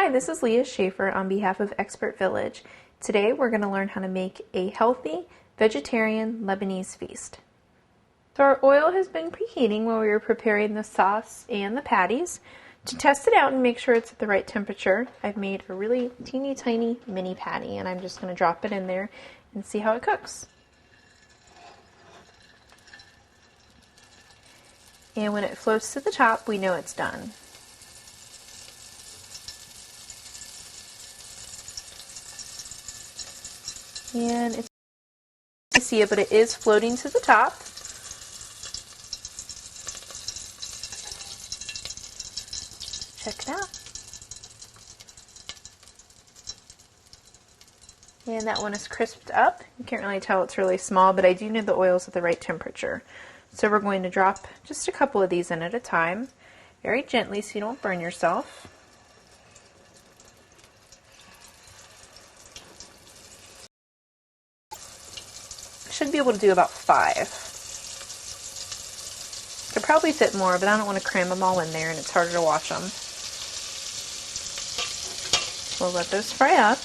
Hi, this is Leah Schaefer on behalf of ExpertVillage. Today we're going to learn how to make a healthy vegetarian Lebanese feast. So our oil has been preheating while we were preparing the sauce and the patties. To test it out and make sure it's at the right temperature, I've made a really teeny tiny mini patty and I'm just going to drop it in there and see how it cooks. And when it floats to the top, we know it's done. And it's hard to see it, but it is floating to the top. Check it out. And that one is crisped up. You can't really tell it's really small, but I do know the oil's at the right temperature. So we're going to drop just a couple of these in at a time, very gently so you don't burn yourself. Should be able to do about 5. Could probably fit more, but I don't want to cram them all in there and it's harder to wash them. We'll let those fry up.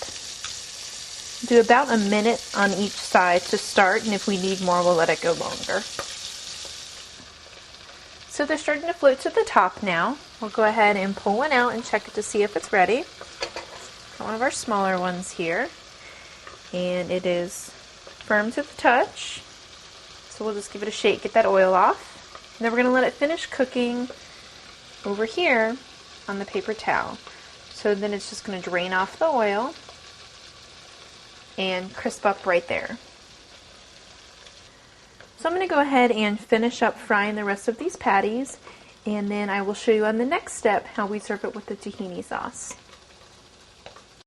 Do about a minute on each side to start, and if we need more, we'll let it go longer. So they're starting to float to the top now. We'll go ahead and pull one out and check it to see if it's ready. Got one of our smaller ones here, and it is firm to the touch. So we'll just give it a shake, get that oil off. And then we're going to let it finish cooking over here on the paper towel. So then it's just going to drain off the oil and crisp up right there. So I'm going to go ahead and finish up frying the rest of these patties, and then I will show you on the next step how we serve it with the tahini sauce.